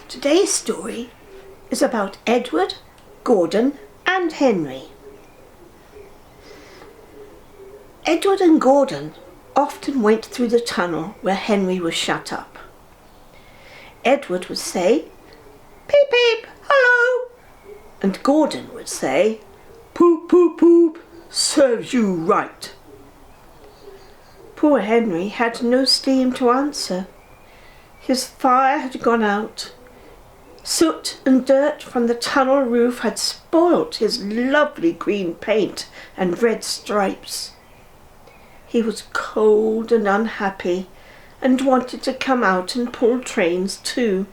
Today's story is about Edward, Gordon and Henry. Edward and Gordon often went through the tunnel where Henry was shut up. Edward would say, "Peep, peep, hello," and Gordon would say, "Poop, poop, poop, serves you right." Poor Henry had no steam to answer. His fire had gone out. Soot and dirt from the tunnel roof had spoilt his lovely green paint and red stripes. He was cold and unhappy and wanted to come out and pull trains too.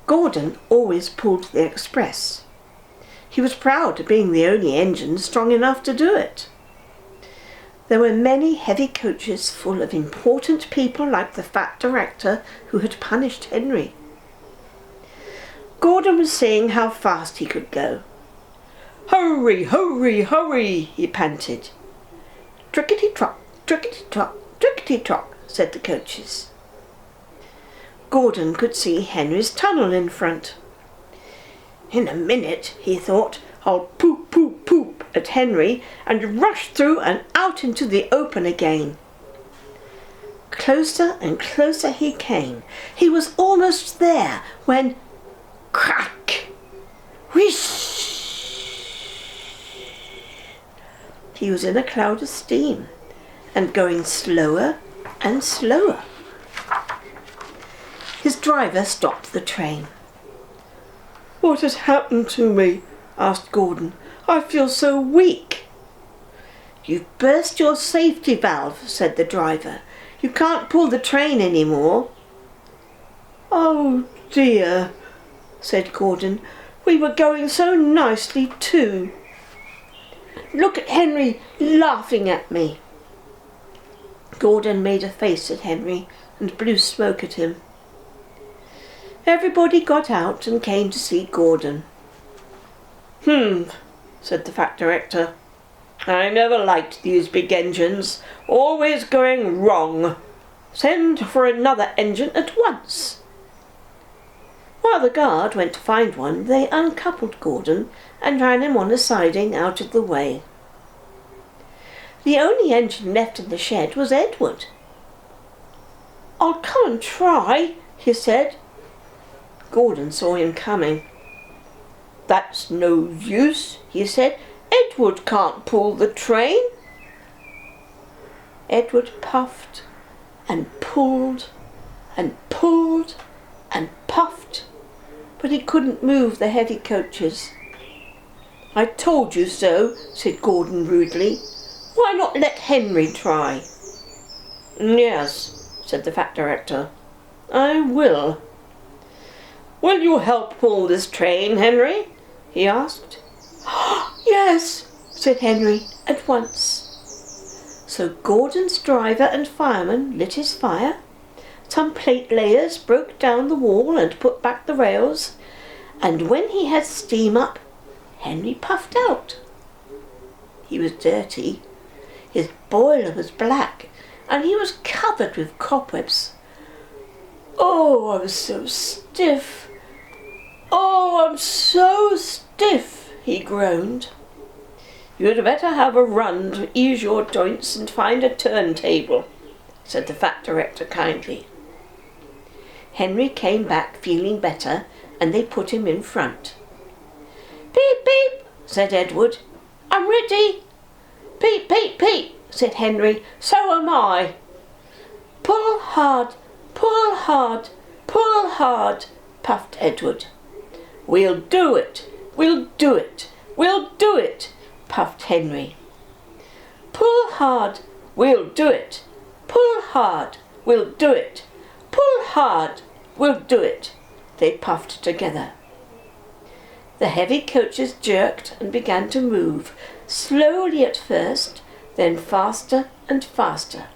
Gordon always pulled the express. He was proud of being the only engine strong enough to do it. There were many heavy coaches full of important people like the fat director who had punished Henry. Gordon was seeing how fast he could go. "Hurry, hurry, hurry," he panted. "Trickety-trot, trickety-trot, trickety-trot," said the coaches. Gordon could see Henry's tunnel in front. In a minute, he thought, "I'll poop, poop, poop" at Henry and rush through and out into the open again. Closer and closer he came. He was almost there when crack! Whoosh! He was in a cloud of steam and going slower and slower. His driver stopped the train. "What has happened to me?" asked Gordon. "I feel so weak." "You've burst your safety valve," said the driver. "You can't pull the train anymore." "Oh dear," said Gordon. "We were going so nicely too. Look at Henry laughing at me." Gordon made a face at Henry and blew smoke at him. Everybody got out and came to see Gordon. Said the fat director. "I never liked these big engines, always going wrong. Send for another engine at once." While the guard went to find one, they uncoupled Gordon and ran him on a siding out of the way. The only engine left in the shed was Edward. "I'll come and try," he said. Gordon saw him coming. "That's no use," he said. "Edward can't pull the train." Edward puffed and pulled and pulled and puffed, but he couldn't move the heavy coaches. "I told you so," said Gordon rudely. "Why not let Henry try?" "Yes," said the fat director. "I will." "Will you help pull this train, Henry?" he asked. "Yes," said Henry at once. So Gordon's driver and fireman lit his fire. Some plate layers broke down the wall and put back the rails, and when he had steam up, Henry puffed out. He was dirty. His boiler was black, and he was covered with cobwebs. "Oh, I'm so stiff! Oh, I'm so stiff!" he groaned. "You'd better have a run to ease your joints and find a turntable," said the fat director kindly. Henry came back feeling better, and they put him in front. "Peep, peep," said Edward. "I'm ready." "Peep, peep, peep," said Henry. "So am I." "Pull hard, pull hard, pull hard," puffed Edward. "We'll do it, we'll do it, we'll do it," puffed Henry. "Pull hard, we'll do it. Pull hard, we'll do it. Pull hard, we'll do it," they puffed together. The heavy coaches jerked and began to move, slowly at first, then faster and faster.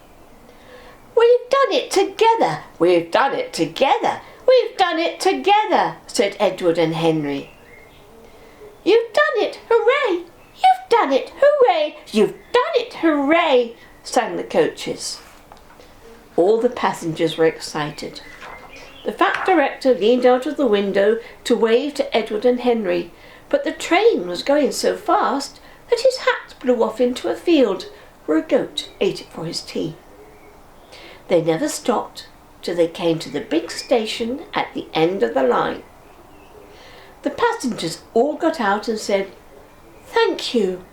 "We've done it together! We've done it together! We've done it together!" said Edward and Henry. "You've done it! Hooray! You've done it! Hooray! You've done it! Hooray!" sang the coaches. All the passengers were excited. The fat director leaned out of the window to wave to Edward and Henry, but the train was going so fast that his hat blew off into a field where a goat ate it for his tea. They never stopped till they came to the big station at the end of the line. The passengers all got out and said, "Thank you,"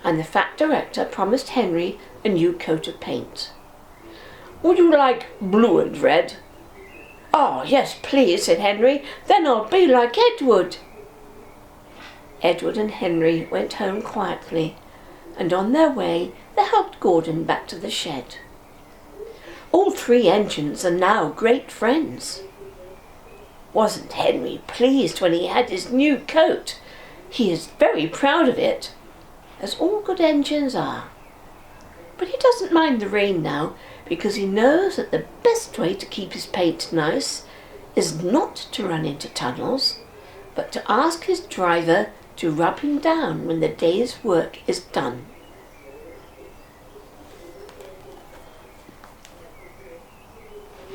and the fat director promised Henry a new coat of paint. "Would you like blue and red?" "Oh, yes, please," said Henry. "Then I'll be like Edward." Edward and Henry went home quietly, and on their way they helped Gordon back to the shed. All three engines are now great friends. Wasn't Henry pleased when he had his new coat? He is very proud of it, as all good engines are. But he doesn't mind the rain now, because he knows that the best way to keep his paint nice is not to run into tunnels, but to ask his driver to rub him down when the day's work is done.